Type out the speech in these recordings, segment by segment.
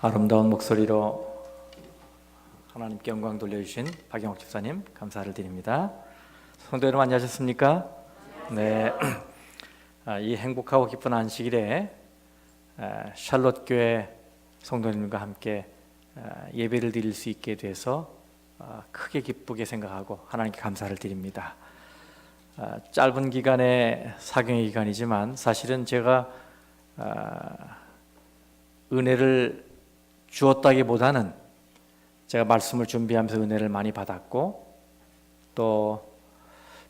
아름다운 목소리로 하나님께 영광 돌려주신 박영옥 집사님 감사를 드립니다. 성도 여러분 안녕하셨습니까? 네, 이 행복하고 기쁜 안식일에 샬롯교회 성도님과 함께 예배를 드릴 수 있게 돼서 크게 기쁘게 생각하고 하나님께 감사를 드립니다. 짧은 기간의 사경의 기간이지만 사실은 제가 은혜를 주었다기보다는 제가 말씀을 준비하면서 은혜를 많이 받았고, 또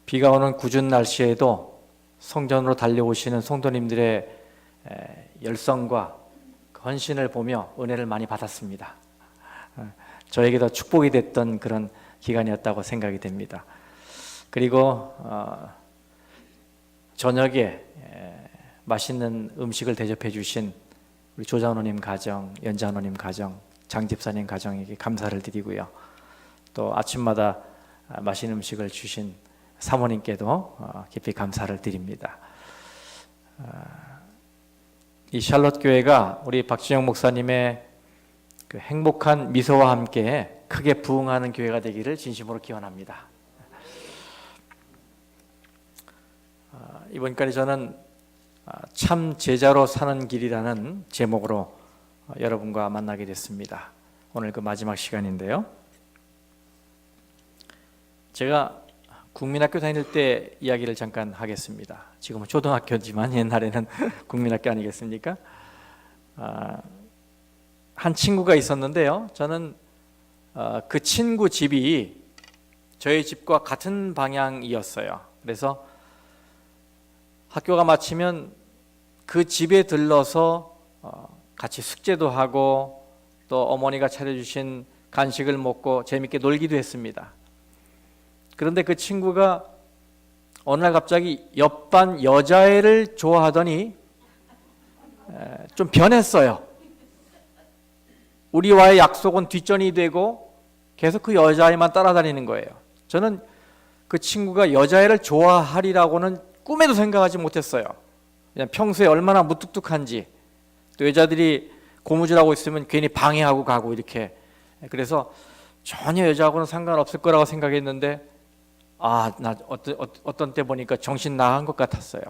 비가 오는 궂은 날씨에도 성전으로 달려오시는 성도님들의 열성과 헌신을 보며 은혜를 많이 받았습니다. 저에게도 축복이 됐던 그런 기간이었다고 생각이 됩니다. 그리고 저녁에 맛있는 음식을 대접해 주신 우리 조장로님 가정, 연장로님 가정, 장집사님 가정에게 감사를 드리고요. 또 아침마다 맛있는 음식을 주신 사모님께도 깊이 감사를 드립니다. 이 샬롯 교회가 우리 박준영 목사님의 그 행복한 미소와 함께 크게 부흥하는 교회가 되기를 진심으로 기원합니다. 이번까지 저는 참 제자로 사는 길이라는 제목으로 여러분과 만나게 됐습니다. 오늘 그 마지막 시간인데요. 제가 국민학교 다닐 때 이야기를 잠깐 하겠습니다. 지금은 초등학교지만 옛날에는 국민학교 아니겠습니까? 한 친구가 있었는데요. 저는 그 친구 집이 저희 집과 같은 방향이었어요. 그래서 학교가 마치면 그 집에 들러서 같이 숙제도 하고 또 어머니가 차려주신 간식을 먹고 재밌게 놀기도 했습니다. 그런데 그 친구가 어느 날 갑자기 옆반 여자애를 좋아하더니 좀 변했어요. 우리와의 약속은 뒷전이 되고 계속 그 여자애만 따라다니는 거예요. 저는 그 친구가 여자애를 좋아하리라고는 꿈에도 생각하지 못했어요. 그냥 평소에 얼마나 무뚝뚝한지, 또 여자들이 고무줄하고 있으면 괜히 방해하고 가고 이렇게. 그래서 전혀 여자하고는 상관없을 거라고 생각했는데 나 어떤 때 보니까 정신 나간 것 같았어요.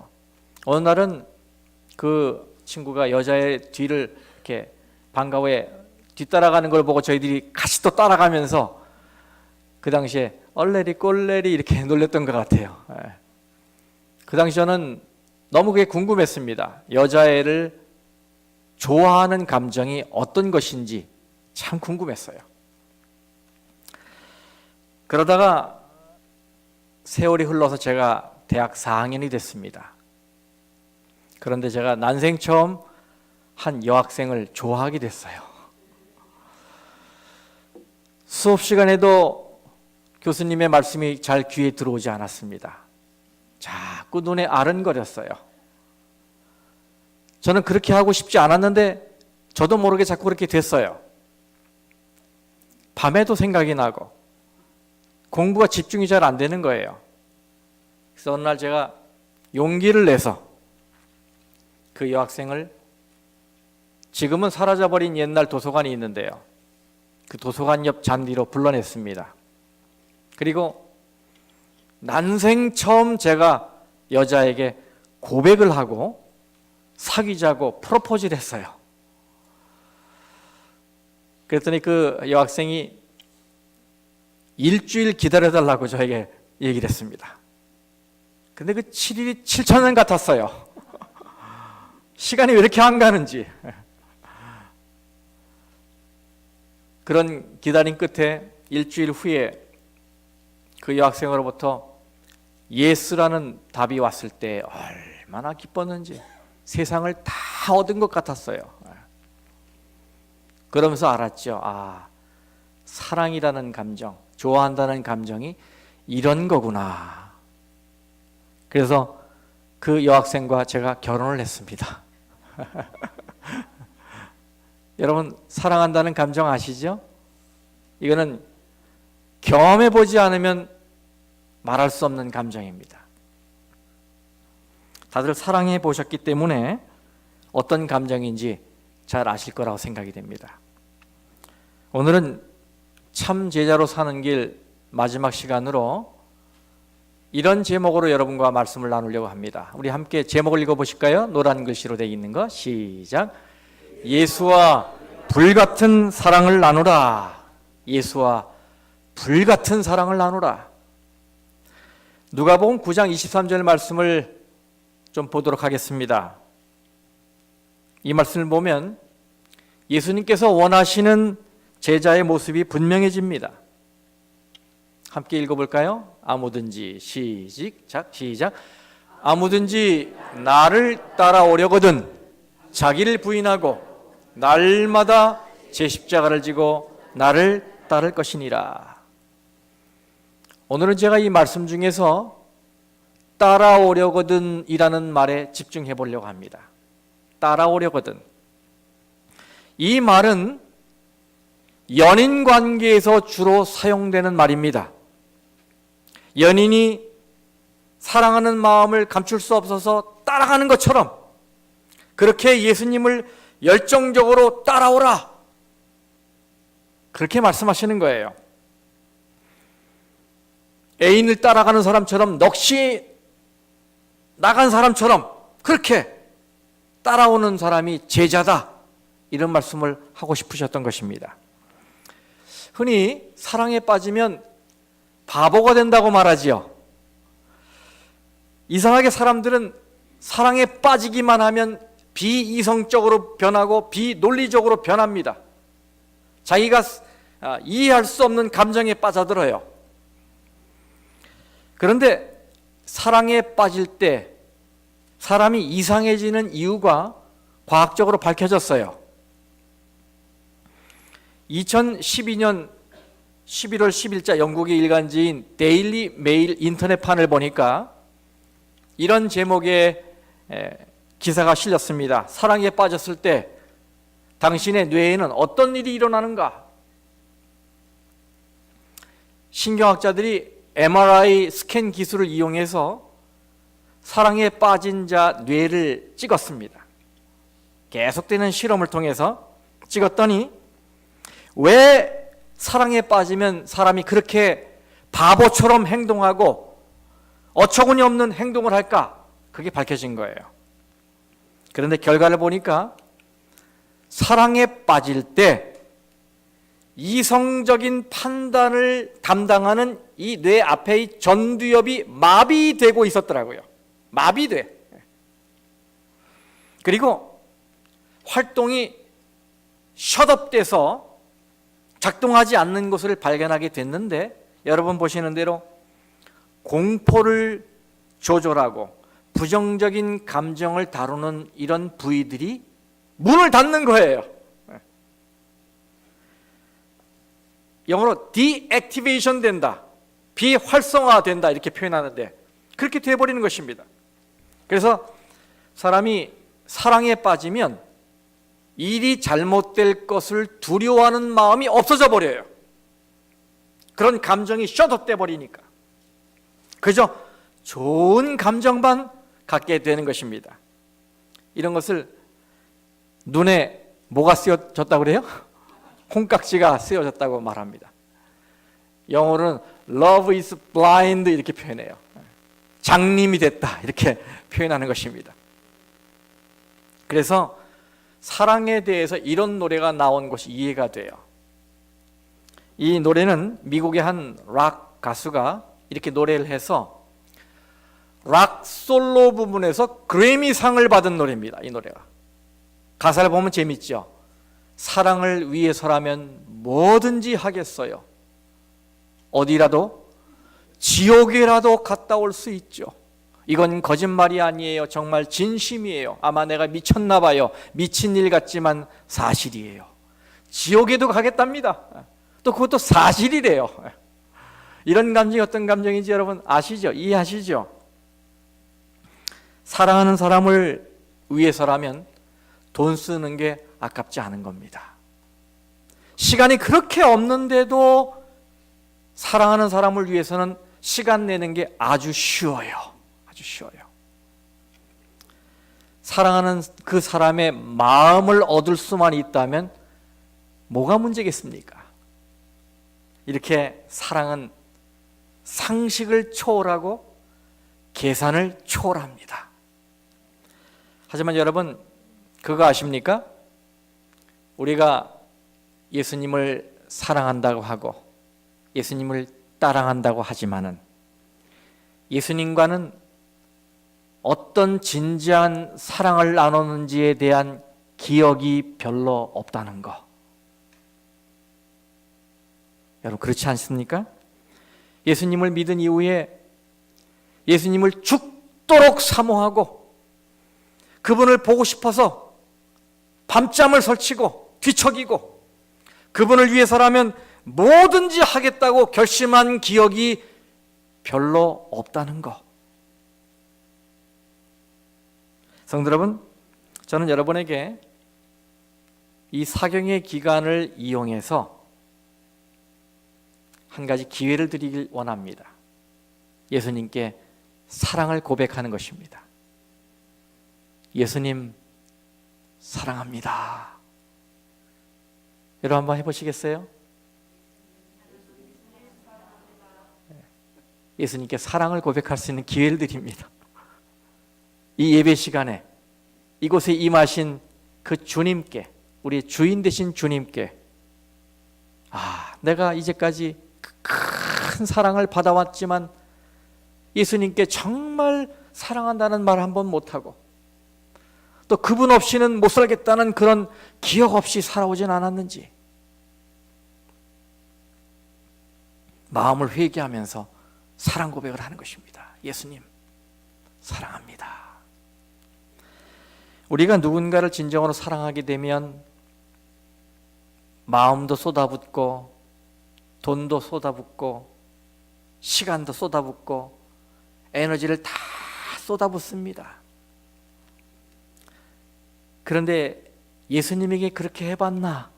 어느 날은 그 친구가 여자의 뒤를 이렇게 방과후에 뒤따라가는 걸 보고 저희들이 같이 또 따라가면서 그 당시에 얼레리 꼴레리 이렇게 놀렸던 것 같아요. 그 당시 저는 너무 그게 궁금했습니다. 여자애를 좋아하는 감정이 어떤 것인지 참 궁금했어요. 그러다가 세월이 흘러서 제가 대학 4학년이 됐습니다. 그런데 제가 난생 처음 한 여학생을 좋아하게 됐어요. 수업 시간에도 교수님의 말씀이 잘 귀에 들어오지 않았습니다. 자꾸 눈에 아른거렸어요. 저는 그렇게 하고 싶지 않았는데 저도 모르게 자꾸 그렇게 됐어요. 밤에도 생각이 나고 공부가 집중이 잘 안 되는 거예요. 그래서 어느 날 제가 용기를 내서 그 여학생을, 지금은 사라져버린 옛날 도서관이 있는데요, 그 도서관 옆 잔디로 불러냈습니다. 그리고 난생 처음 제가 여자에게 고백을 하고 사귀자고 프로포즈를 했어요. 그랬더니 그 여학생이 일주일 기다려달라고 저에게 얘기를 했습니다. 근데 그 7일이 7,000년 같았어요. 시간이 왜 이렇게 안 가는지. 그런 기다림 끝에 일주일 후에 그 여학생으로부터 예스라는 답이 왔을 때 얼마나 기뻤는지, 세상을 다 얻은 것 같았어요. 그러면서 알았죠. 사랑이라는 감정, 좋아한다는 감정이 이런 거구나. 그래서 그 여학생과 제가 결혼을 했습니다. 여러분, 사랑한다는 감정 아시죠? 이거는 경험해보지 않으면 말할 수 없는 감정입니다. 다들 사랑해 보셨기 때문에 어떤 감정인지 잘 아실 거라고 생각이 됩니다. 오늘은 참 제자로 사는 길 마지막 시간으로 이런 제목으로 여러분과 말씀을 나누려고 합니다. 우리 함께 제목을 읽어보실까요? 노란 글씨로 되어 있는 거 시작. 예수와 불같은 사랑을 나누라. 예수와 불같은 사랑을 나누라. 누가복음 9장 23절 말씀을 좀 보도록 하겠습니다. 이 말씀을 보면 예수님께서 원하시는 제자의 모습이 분명해집니다. 함께 읽어볼까요? 아무든지 시작. 아무든지 나를 따라오려거든 자기를 부인하고 날마다 제 십자가를 지고 나를 따를 것이니라. 오늘은 제가 이 말씀 중에서 따라오려거든 이라는 말에 집중해 보려고 합니다. 따라오려거든. 이 말은 연인 관계에서 주로 사용되는 말입니다. 연인이 사랑하는 마음을 감출 수 없어서 따라가는 것처럼 그렇게 예수님을 열정적으로 따라오라. 그렇게 말씀하시는 거예요. 애인을 따라가는 사람처럼 넋이 나간 사람처럼 그렇게 따라오는 사람이 제자다. 이런 말씀을 하고 싶으셨던 것입니다. 흔히 사랑에 빠지면 바보가 된다고 말하지요. 이상하게 사람들은 사랑에 빠지기만 하면 비이성적으로 변하고 비논리적으로 변합니다. 자기가 이해할 수 없는 감정에 빠져들어요. 그런데 사랑에 빠질 때 사람이 이상해지는 이유가 과학적으로 밝혀졌어요. 2012년 11월 10일자 영국의 일간지인 데일리 메일 인터넷판을 보니까 이런 제목의 기사가 실렸습니다. 사랑에 빠졌을 때 당신의 뇌에는 어떤 일이 일어나는가? 신경학자들이 MRI 스캔 기술을 이용해서 사랑에 빠진 자 뇌를 찍었습니다. 계속되는 실험을 통해서 찍었더니 왜 사랑에 빠지면 사람이 그렇게 바보처럼 행동하고 어처구니 없는 행동을 할까? 그게 밝혀진 거예요. 그런데 결과를 보니까 사랑에 빠질 때 이성적인 판단을 담당하는 이 뇌 앞의 전두엽이 마비되고 있었더라고요. 마비돼. 그리고 활동이 셧업돼서 작동하지 않는 것을 발견하게 됐는데 여러분 보시는 대로 공포를 조절하고 부정적인 감정을 다루는 이런 부위들이 문을 닫는 거예요. 영어로 deactivation 된다, 비활성화된다 이렇게 표현하는데 그렇게 돼버리는 것입니다. 그래서 사람이 사랑에 빠지면 일이 잘못될 것을 두려워하는 마음이 없어져 버려요. 그런 감정이 셧업돼 버리니까 그저 좋은 감정만 갖게 되는 것입니다. 이런 것을 눈에 뭐가 쓰여졌다고 그래요? 콩깍지가 쓰여졌다고 말합니다. 영어로는 love is blind 이렇게 표현해요. 장님이 됐다 이렇게 표현하는 것입니다. 그래서 사랑에 대해서 이런 노래가 나온 것이 이해가 돼요. 이 노래는 미국의 한 락 가수가 이렇게 노래를 해서 락 솔로 부분에서 그래미상을 받은 노래입니다. 이 노래가. 가사를 보면 재밌죠. 사랑을 위해서라면 뭐든지 하겠어요. 어디라도 지옥에라도 갔다 올 수 있죠. 이건 거짓말이 아니에요. 정말 진심이에요. 아마 내가 미쳤나 봐요. 미친 일 같지만 사실이에요. 지옥에도 가겠답니다. 또 그것도 사실이래요. 이런 감정이 어떤 감정인지 여러분 아시죠? 이해하시죠? 사랑하는 사람을 위해서라면 돈 쓰는 게 아깝지 않은 겁니다. 시간이 그렇게 없는데도 사랑하는 사람을 위해서는 시간 내는 게 아주 쉬워요. 아주 쉬워요. 사랑하는 그 사람의 마음을 얻을 수만 있다면 뭐가 문제겠습니까? 이렇게 사랑은 상식을 초월하고 계산을 초월합니다. 하지만 여러분, 그거 아십니까? 우리가 예수님을 사랑한다고 하고 예수님을 따라간다고 하지만은 예수님과는 어떤 진지한 사랑을 나눴는지에 대한 기억이 별로 없다는 거. 여러분, 그렇지 않습니까? 예수님을 믿은 이후에 예수님을 죽도록 사모하고 그분을 보고 싶어서 밤잠을 설치고 뒤척이고 그분을 위해서라면 뭐든지 하겠다고 결심한 기억이 별로 없다는 거. 성도 여러분, 저는 여러분에게 이 사경의 기간을 이용해서 한 가지 기회를 드리길 원합니다. 예수님께 사랑을 고백하는 것입니다. 예수님, 사랑합니다. 여러분 한번 해보시겠어요? 예수님께 사랑을 고백할 수 있는 기회를 드립니다. 이 예배 시간에 이곳에 임하신 그 주님께, 우리 주인 되신 주님께, 내가 이제까지 큰 사랑을 받아왔지만 예수님께 정말 사랑한다는 말 한 번 못하고 또 그분 없이는 못 살겠다는 그런 기억 없이 살아오진 않았는지 마음을 회개하면서 사랑 고백을 하는 것입니다. 예수님, 사랑합니다. 우리가 누군가를 진정으로 사랑하게 되면 마음도 쏟아붓고 돈도 쏟아붓고 시간도 쏟아붓고 에너지를 다 쏟아붓습니다. 그런데 예수님에게 그렇게 해봤나?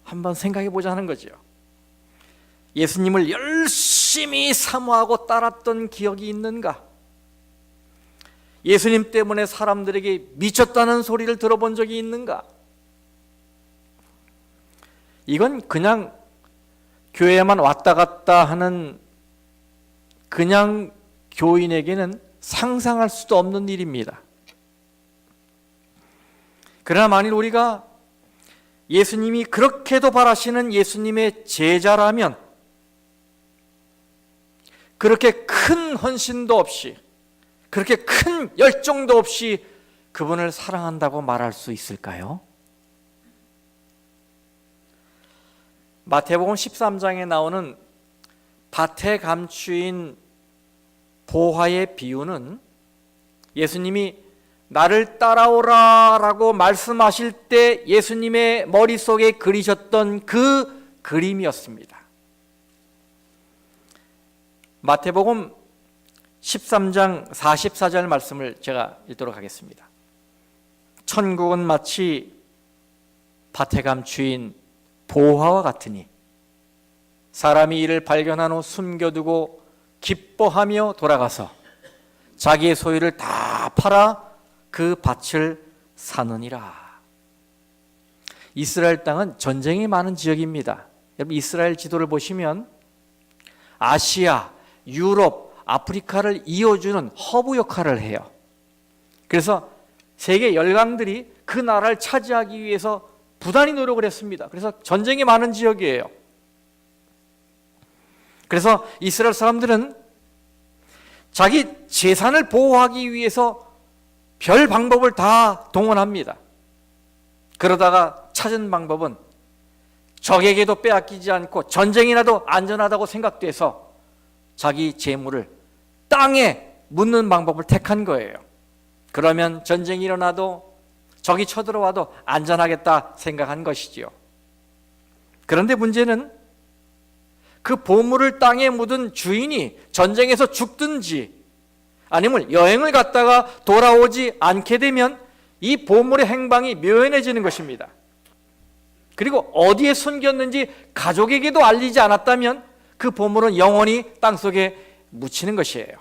한번 생각해 보자는 거죠. 예수님을 열심히 사모하고 따랐던 기억이 있는가? 예수님 때문에 사람들에게 미쳤다는 소리를 들어본 적이 있는가? 이건 그냥 교회에만 왔다 갔다 하는 그냥 교인에게는 상상할 수도 없는 일입니다. 그러나 만일 우리가 예수님이 그렇게도 바라시는 예수님의 제자라면 그렇게 큰 헌신도 없이 그렇게 큰 열정도 없이 그분을 사랑한다고 말할 수 있을까요? 마태복음 13장에 나오는 밭에 감추인 보화의 비유는 예수님이 나를 따라오라 라고 말씀하실 때 예수님의 머릿속에 그리셨던 그 그림이었습니다. 마태복음 13장 44절 말씀을 제가 읽도록 하겠습니다. 천국은 마치 밭에 감추인 보화와 같으니 사람이 이를 발견한 후 숨겨두고 기뻐하며 돌아가서 자기의 소유를 다 팔아 그 밭을 사느니라. 이스라엘 땅은 전쟁이 많은 지역입니다. 여러분, 이스라엘 지도를 보시면 아시아, 유럽, 아프리카를 이어주는 허브 역할을 해요. 그래서 세계 열강들이 그 나라를 차지하기 위해서 부단히 노력을 했습니다. 그래서 전쟁이 많은 지역이에요. 그래서 이스라엘 사람들은 자기 재산을 보호하기 위해서 별 방법을 다 동원합니다. 그러다가 찾은 방법은 적에게도 빼앗기지 않고 전쟁이 나도 안전하다고 생각돼서 자기 재물을 땅에 묻는 방법을 택한 거예요. 그러면 전쟁이 일어나도 적이 쳐들어와도 안전하겠다 생각한 것이지요. 그런데 문제는 그 보물을 땅에 묻은 주인이 전쟁에서 죽든지 아니면 여행을 갔다가 돌아오지 않게 되면 이 보물의 행방이 묘연해지는 것입니다. 그리고 어디에 숨겼는지 가족에게도 알리지 않았다면 그 보물은 영원히 땅속에 묻히는 것이에요.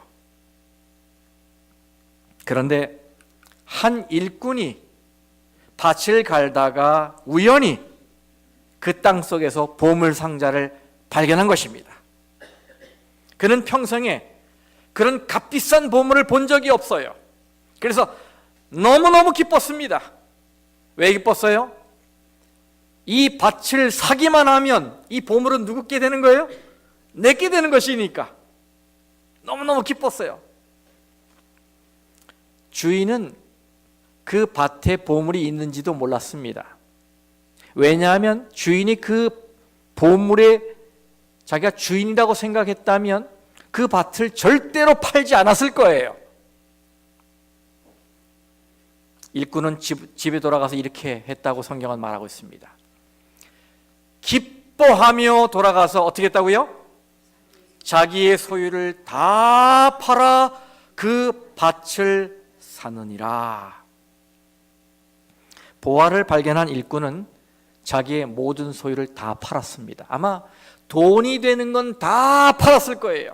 그런데 한 일꾼이 밭을 갈다가 우연히 그 땅 속에서 보물 상자를 발견한 것입니다. 그는 평생에 그런 값비싼 보물을 본 적이 없어요. 그래서 너무너무 기뻤습니다. 왜 기뻤어요? 이 밭을 사기만 하면 이 보물은 누구께 되는 거예요? 내게 되는 것이니까 너무너무 기뻤어요. 주인은 그 밭에 보물이 있는지도 몰랐습니다. 왜냐하면 주인이 그 보물에 자기가 주인이라고 생각했다면 그 밭을 절대로 팔지 않았을 거예요. 일꾼은 집에 돌아가서 이렇게 했다고 성경은 말하고 있습니다. 기뻐하며 돌아가서 어떻게 했다고요? 자기의 소유를 다 팔아 그 밭을 사느니라. 보화를 발견한 일꾼은 자기의 모든 소유를 다 팔았습니다. 아마 돈이 되는 건 다 팔았을 거예요.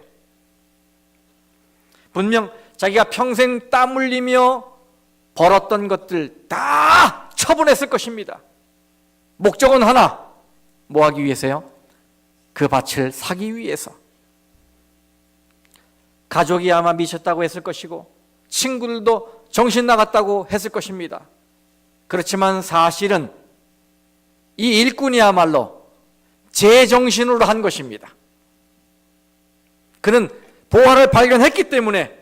분명 자기가 평생 땀 흘리며 벌었던 것들 다 처분했을 것입니다. 목적은 하나, 뭐 하기 위해서요? 그 밭을 사기 위해서. 가족이 아마 미쳤다고 했을 것이고 친구들도 정신 나갔다고 했을 것입니다. 그렇지만 사실은 이 일꾼이야말로 제정신으로 한 것입니다. 그는 보화를 발견했기 때문에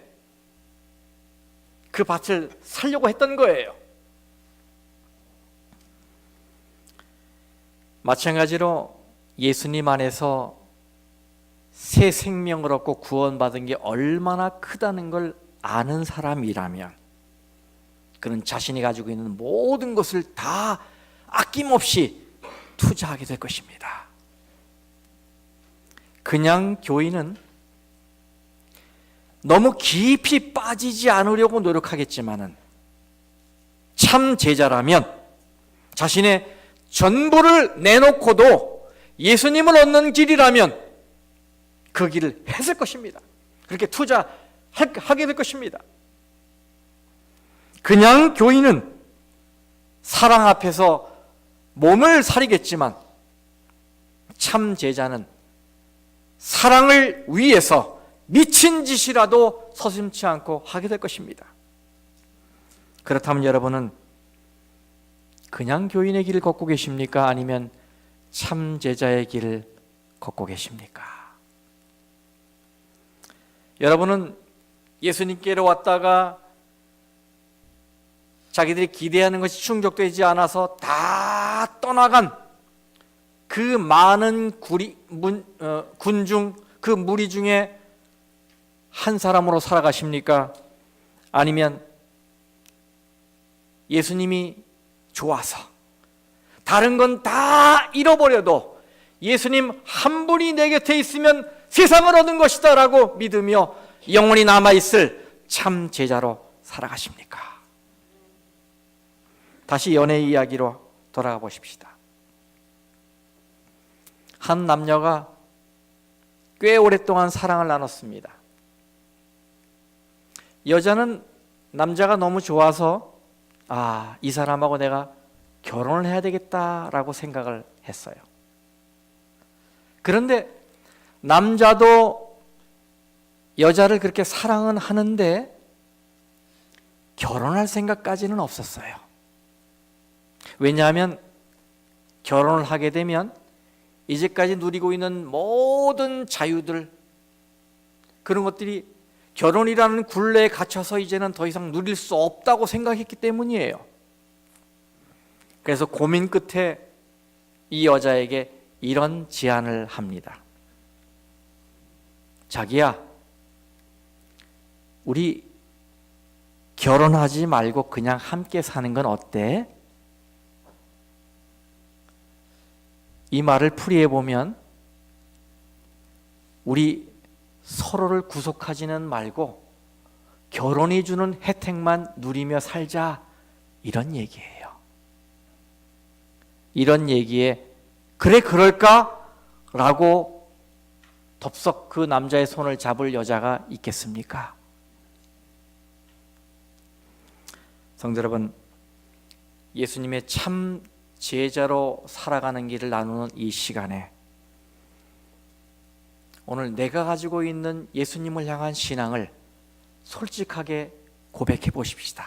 그 밭을 살려고 했던 거예요. 마찬가지로 예수님 안에서 새 생명을 얻고 구원받은 게 얼마나 크다는 걸 아는 사람이라면 그는 자신이 가지고 있는 모든 것을 다 아낌없이 투자하게 될 것입니다. 그냥 교인은 너무 깊이 빠지지 않으려고 노력하겠지만은 참 제자라면 자신의 전부를 내놓고도 예수님을 얻는 길이라면 그 길을 했을 것입니다. 그렇게 투자하게 될 것입니다. 그냥 교인은 사랑 앞에서 몸을 사리겠지만 참 제자는 사랑을 위해서 미친 짓이라도 서슴지 않고 하게 될 것입니다. 그렇다면 여러분은 그냥 교인의 길을 걷고 계십니까? 아니면 참 제자의 길을 걷고 계십니까? 여러분은 예수님께로 왔다가 자기들이 기대하는 것이 충족되지 않아서 다 떠나간 그 많은 군중, 그 무리 중에 한 사람으로 살아가십니까? 아니면 예수님이 좋아서 다른 건 다 잃어버려도 예수님 한 분이 내 곁에 있으면 세상을 얻은 것이다 라고 믿으며 영원히 남아있을 참 제자로 살아가십니까? 다시 연애 이야기로 돌아가 보십시다. 한 남녀가 꽤 오랫동안 사랑을 나눴습니다. 여자는 남자가 너무 좋아서 이 사람하고 내가 결혼을 해야 되겠다라고 생각을 했어요. 그런데 남자도 여자를 그렇게 사랑은 하는데 결혼할 생각까지는 없었어요. 왜냐하면 결혼을 하게 되면 이제까지 누리고 있는 모든 자유들, 그런 것들이 결혼이라는 굴레에 갇혀서 이제는 더 이상 누릴 수 없다고 생각했기 때문이에요. 그래서 고민 끝에 이 여자에게 이런 제안을 합니다. 자기야, 우리 결혼하지 말고 그냥 함께 사는 건 어때? 이 말을 풀이해 보면 우리 서로를 구속하지는 말고 결혼이 주는 혜택만 누리며 살자, 이런 얘기예요. 이런 얘기에 그래 그럴까? 라고 덥석 그 남자의 손을 잡을 여자가 있겠습니까? 성도 여러분, 예수님의 참 제자로 살아가는 길을 나누는 이 시간에 오늘 내가 가지고 있는 예수님을 향한 신앙을 솔직하게 고백해 보십시다.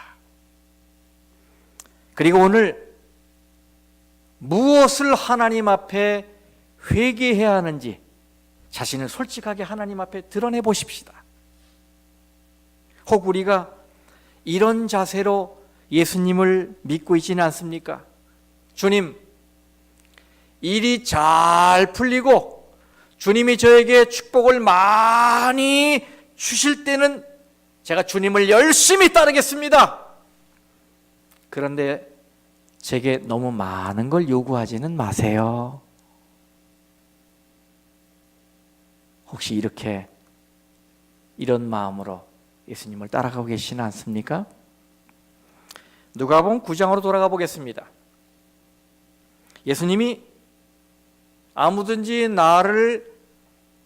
그리고 오늘 무엇을 하나님 앞에 회개해야 하는지 자신을 솔직하게 하나님 앞에 드러내 보십시다. 혹 우리가 이런 자세로 예수님을 믿고 있지는 않습니까? 주님, 일이 잘 풀리고 주님이 저에게 축복을 많이 주실 때는 제가 주님을 열심히 따르겠습니다. 그런데 제게 너무 많은 걸 요구하지는 마세요. 혹시 이런 마음으로 예수님을 따라가고 계시지 않습니까? 누가복음 9장으로 돌아가 보겠습니다. 예수님이 아무든지 나를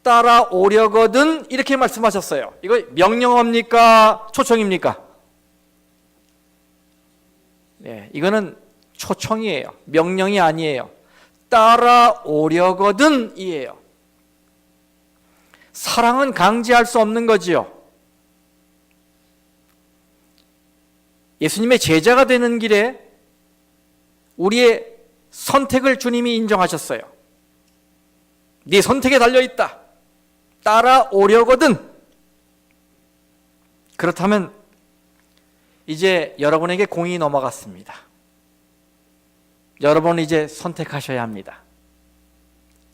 따라오려거든 이렇게 말씀하셨어요. 이거 명령입니까? 초청입니까? 네, 이거는 초청이에요. 명령이 아니에요. 따라오려거든 이에요. 사랑은 강제할 수 없는 거지요. 예수님의 제자가 되는 길에 우리의 선택을 주님이 인정하셨어요. 네 선택에 달려있다. 따라오려거든. 그렇다면 이제 여러분에게 공이 넘어갔습니다. 여러분 이제 선택하셔야 합니다.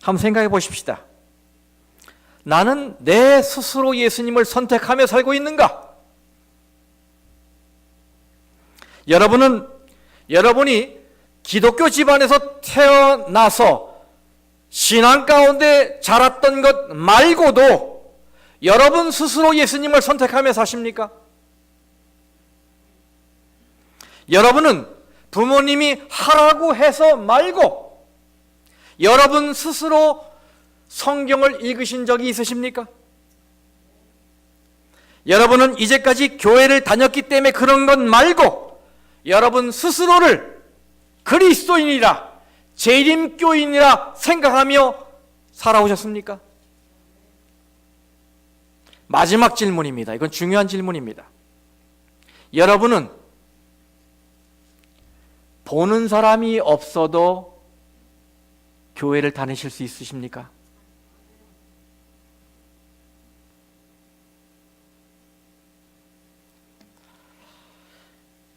한번 생각해 보십시다. 나는 내 스스로 예수님을 선택하며 살고 있는가? 여러분이 기독교 집안에서 태어나서 신앙 가운데 자랐던 것 말고도 여러분 스스로 예수님을 선택하며 사십니까? 여러분은 부모님이 하라고 해서 말고 여러분 스스로 성경을 읽으신 적이 있으십니까? 여러분은 이제까지 교회를 다녔기 때문에 그런 것 말고 여러분 스스로를 그리스도인이라 재림교인이라 생각하며 살아오셨습니까? 마지막 질문입니다. 이건 중요한 질문입니다. 여러분은 보는 사람이 없어도 교회를 다니실 수 있으십니까?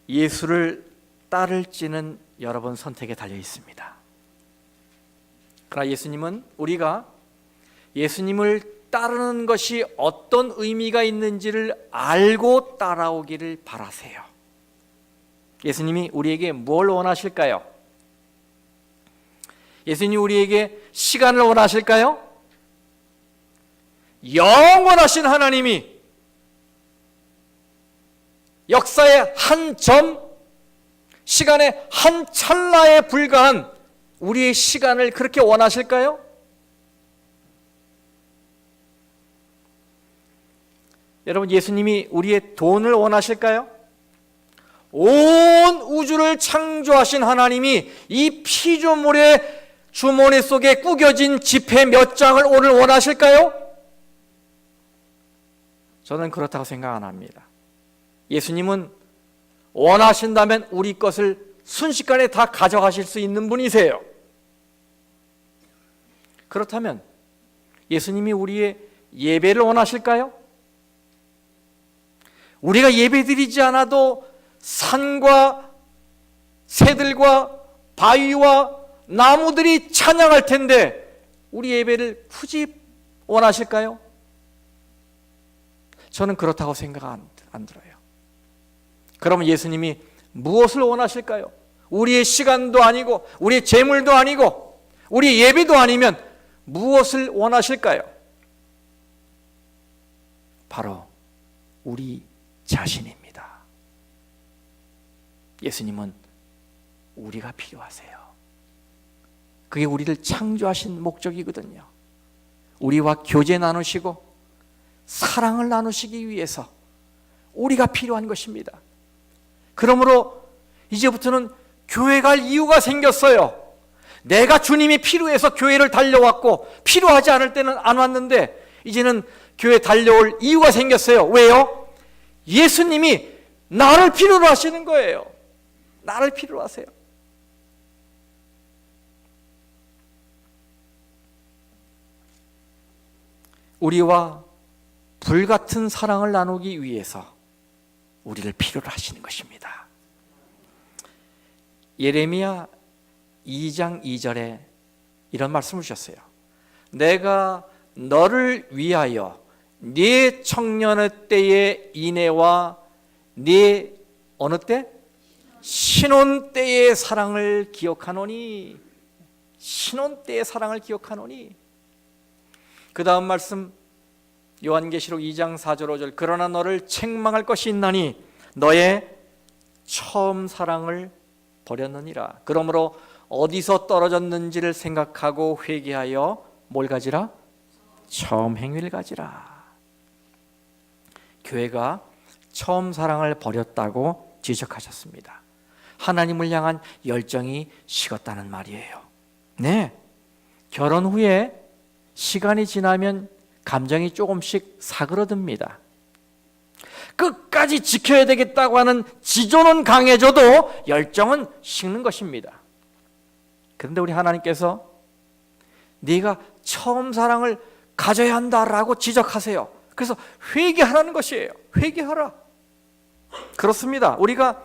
예수를 따를지는 여러분 선택에 달려 있습니다. 그러나 예수님은 우리가 예수님을 따르는 것이 어떤 의미가 있는지를 알고 따라오기를 바라세요. 예수님이 우리에게 뭘 원하실까요? 예수님이 우리에게 시간을 원하실까요? 영원하신 하나님이 역사의 한 점, 시간의 한 찰나에 불과한 우리의 시간을 그렇게 원하실까요? 여러분, 예수님이 우리의 돈을 원하실까요? 온 우주를 창조하신 하나님이 이 피조물의 주머니 속에 구겨진 지폐 몇 장을 오늘 원하실까요? 저는 그렇다고 생각 안 합니다. 예수님은 원하신다면 우리 것을 순식간에 다 가져가실 수 있는 분이세요. 그렇다면 예수님이 우리의 예배를 원하실까요? 우리가 예배드리지 않아도 산과 새들과 바위와 나무들이 찬양할 텐데 우리 예배를 굳이 원하실까요? 저는 그렇다고 생각 안 들어요. 그러면 예수님이 무엇을 원하실까요? 우리의 시간도 아니고 우리의 재물도 아니고 우리의 예배도 아니면 무엇을 원하실까요? 바로 우리 자신입니다. 예수님은 우리가 필요하세요. 그게 우리를 창조하신 목적이거든요. 우리와 교제 나누시고 사랑을 나누시기 위해서 우리가 필요한 것입니다. 그러므로 이제부터는 교회 갈 이유가 생겼어요. 내가 주님이 필요해서 교회를 달려왔고 필요하지 않을 때는 안 왔는데 이제는 교회 달려올 이유가 생겼어요. 왜요? 예수님이 나를 필요로 하시는 거예요. 나를 필요로 하세요. 우리와 불같은 사랑을 나누기 위해서 우리를 필요로 하시는 것입니다. 예레미야 2장 2절에 이런 말씀을 주셨어요. 내가 너를 위하여 네 청년의 때의 인애와 네 어느 때? 신혼 때의 사랑을 기억하노니. 신혼 때의 사랑을 기억하노니. 그 다음 말씀 요한계시록 2장 4절 5절 그러나 너를 책망할 것이 있나니 너의 처음 사랑을 버렸느니라. 그러므로 어디서 떨어졌는지를 생각하고 회개하여 뭘 가지라? 처음 행위를 가지라. 교회가 처음 사랑을 버렸다고 지적하셨습니다. 하나님을 향한 열정이 식었다는 말이에요. 네, 결혼 후에 시간이 지나면 감정이 조금씩 사그러듭니다. 끝까지 지켜야 되겠다고 하는 지조는 강해져도 열정은 식는 것입니다. 그런데 우리 하나님께서 네가 처음 사랑을 가져야 한다라고 지적하세요. 그래서 회개하라는 것이에요. 회개하라. 그렇습니다. 우리가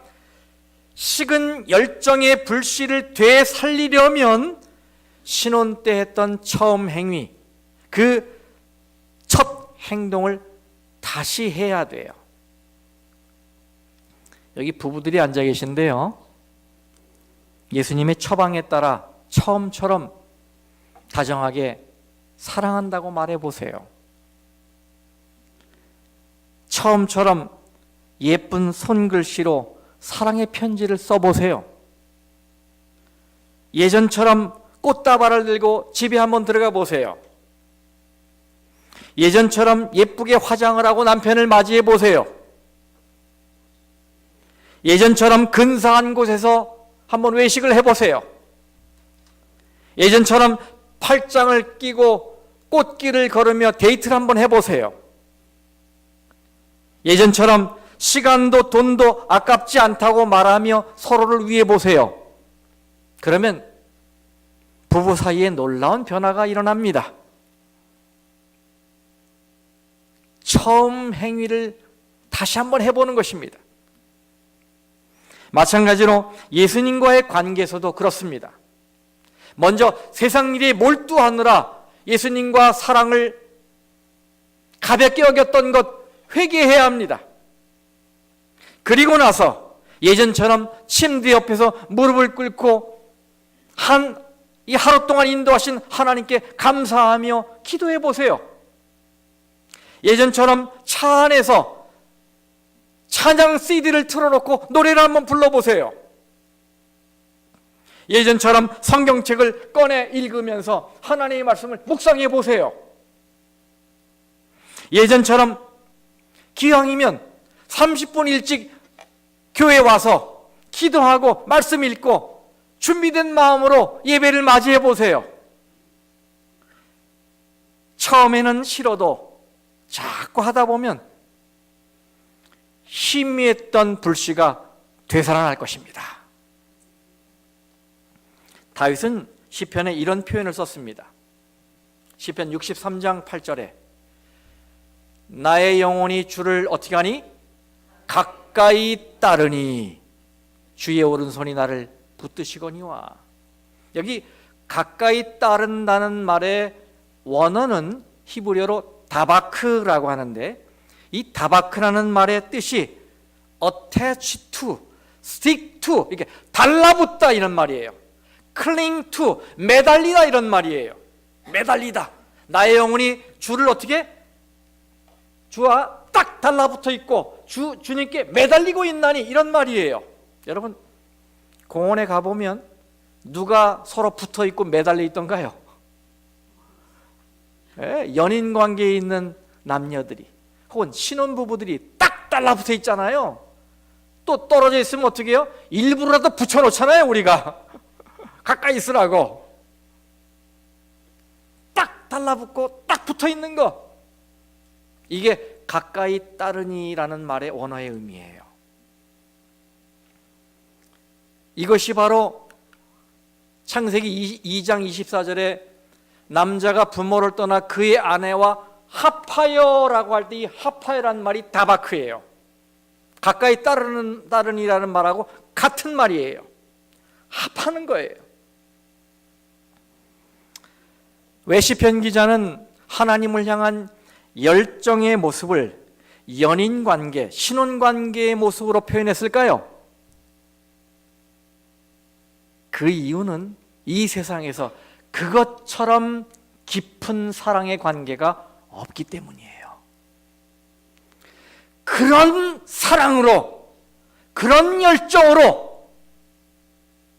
식은 열정의 불씨를 되살리려면 신혼 때 했던 처음 행위, 그 첫 행동을 다시 해야 돼요. 여기 부부들이 앉아 계신데요, 예수님의 처방에 따라 처음처럼 다정하게 사랑한다고 말해보세요. 처음처럼 예쁜 손글씨로 사랑의 편지를 써보세요. 예전처럼 꽃다발을 들고 집에 한번 들어가 보세요. 예전처럼 예쁘게 화장을 하고 남편을 맞이해 보세요. 예전처럼 근사한 곳에서 한번 외식을 해보세요. 예전처럼 팔짱을 끼고 꽃길을 걸으며 데이트를 한번 해보세요. 예전처럼 시간도 돈도 아깝지 않다고 말하며 서로를 위해 보세요. 그러면 부부 사이에 놀라운 변화가 일어납니다. 처음 행위를 다시 한번 해보는 것입니다. 마찬가지로 예수님과의 관계에서도 그렇습니다. 먼저 세상 일에 몰두하느라 예수님과 사랑을 가볍게 여겼던 것 회개해야 합니다. 그리고 나서 예전처럼 침대 옆에서 무릎을 꿇고 이 하루 동안 인도하신 하나님께 감사하며 기도해 보세요. 예전처럼 차 안에서 찬양 CD를 틀어놓고 노래를 한번 불러보세요. 예전처럼 성경책을 꺼내 읽으면서 하나님의 말씀을 묵상해 보세요. 예전처럼 기왕이면 30분 일찍 교회 와서 기도하고 말씀 읽고 준비된 마음으로 예배를 맞이해 보세요. 처음에는 싫어도 자꾸 하다 보면 희미했던 불씨가 되살아날 것입니다. 다윗은 시편에 이런 표현을 썼습니다. 시편 63장 8절에 나의 영혼이 주를 어떻게 하니? 가까이 따르니 주의 오른손이 나를 붙드시거니와. 여기 가까이 따른다는 말의 원어는 히브리어로 다바크라고 하는데, 이 다바크라는 말의 뜻이 attach to, stick to, 이렇게 달라붙다 이런 말이에요. cling to, 매달리다 이런 말이에요. 매달리다. 나의 영혼이 주를 어떻게? 주와 딱 달라붙어 있고 주님께 매달리고 있나니 이런 말이에요. 여러분, 공원에 가보면 누가 서로 붙어 있고 매달려 있던가요? 연인 관계에 있는 남녀들이 혹은 신혼부부들이 딱 달라붙어 있잖아요. 또 떨어져 있으면 어떻게 해요? 일부러라도 붙여놓잖아요, 우리가. 가까이 있으라고. 딱 달라붙고 딱 붙어 있는 거. 이게 가까이 따르니라는 말의 원어의 의미예요. 이것이 바로 창세기 2장 24절에 남자가 부모를 떠나 그의 아내와 합하여라고 할 때 이 합하여라는 말이 다바크예요. 가까이 따르니라는 말하고 같은 말이에요. 합하는 거예요. 왜 시편 기자는 하나님을 향한 열정의 모습을 연인관계, 신혼관계의 모습으로 표현했을까요? 그 이유는 이 세상에서 그것처럼 깊은 사랑의 관계가 없기 때문이에요. 그런 사랑으로, 그런 열정으로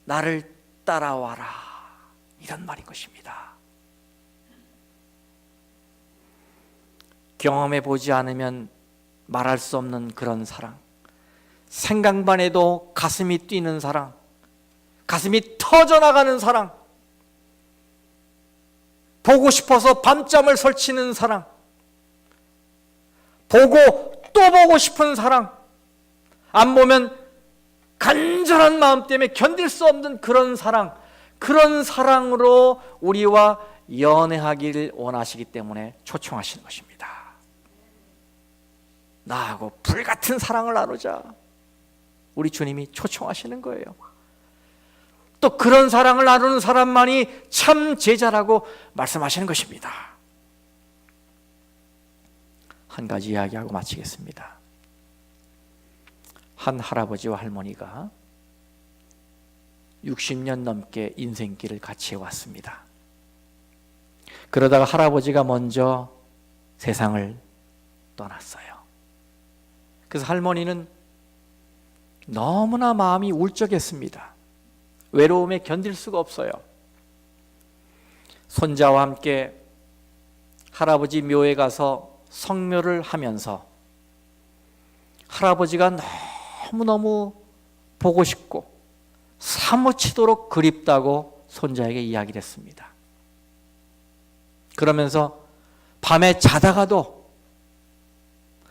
나를 따라와라, 이런 말인 것입니다. 경험해 보지 않으면 말할 수 없는 그런 사랑, 생각만 해도 가슴이 뛰는 사랑, 가슴이 터져나가는 사랑, 보고 싶어서 밤잠을 설치는 사랑, 보고 또 보고 싶은 사랑, 안 보면 간절한 마음 때문에 견딜 수 없는 그런 사랑, 그런 사랑으로 우리와 연애하기를 원하시기 때문에 초청하시는 것입니다. 나하고 불같은 사랑을 나누자, 우리 주님이 초청하시는 거예요. 또 그런 사랑을 나누는 사람만이 참 제자라고 말씀하시는 것입니다. 한 가지 이야기하고 마치겠습니다. 한 할아버지와 할머니가 60년 넘게 인생길을 같이 해왔습니다. 그러다가 할아버지가 먼저 세상을 떠났어요. 그래서 할머니는 너무나 마음이 울적했습니다. 외로움에 견딜 수가 없어요. 손자와 함께 할아버지 묘에 가서 성묘를 하면서 할아버지가 너무너무 보고 싶고 사무치도록 그립다고 손자에게 이야기를 했습니다. 그러면서 밤에 자다가도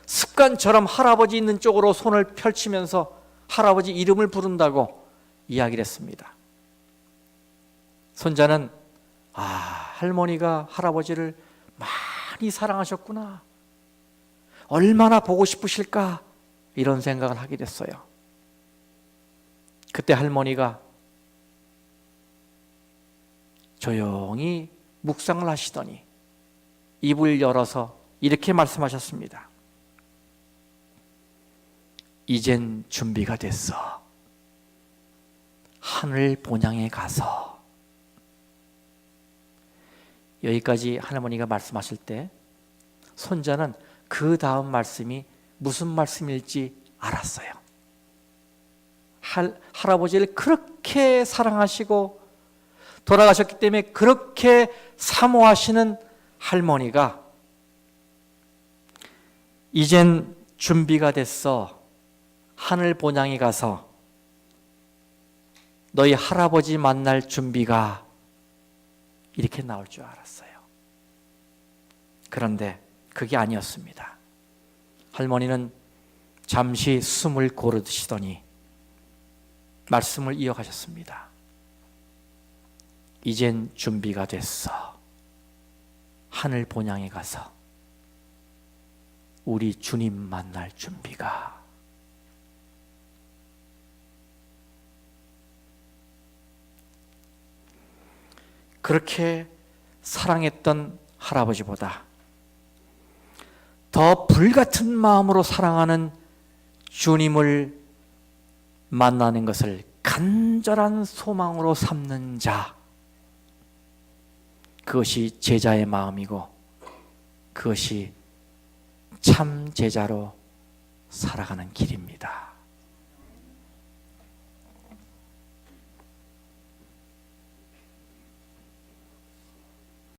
습관처럼 할아버지 있는 쪽으로 손을 펼치면서 할아버지 이름을 부른다고 이야기를 했습니다. 손자는 할머니가 할아버지를 많이 사랑하셨구나, 얼마나 보고 싶으실까, 이런 생각을 하게 됐어요. 그때 할머니가 조용히 묵상을 하시더니 입을 열어서 이렇게 말씀하셨습니다. 이젠 준비가 됐어. 하늘 본향에 가서. 여기까지 할머니가 말씀하실 때 손자는 그 다음 말씀이 무슨 말씀일지 알았어요. 할아버지를 그렇게 사랑하시고 돌아가셨기 때문에 그렇게 사모하시는 할머니가 이젠 준비가 됐어. 하늘 본향에 가서 너희 할아버지 만날 준비가, 이렇게 나올 줄 알았어요. 그런데 그게 아니었습니다. 할머니는 잠시 숨을 고르시더니 말씀을 이어가셨습니다. 이젠 준비가 됐어. 하늘 본향에 가서 우리 주님 만날 준비가. 그렇게 사랑했던 할아버지보다 더 불같은 마음으로 사랑하는 주님을 만나는 것을 간절한 소망으로 삼는 자, 그것이 제자의 마음이고 그것이 참 제자로 살아가는 길입니다.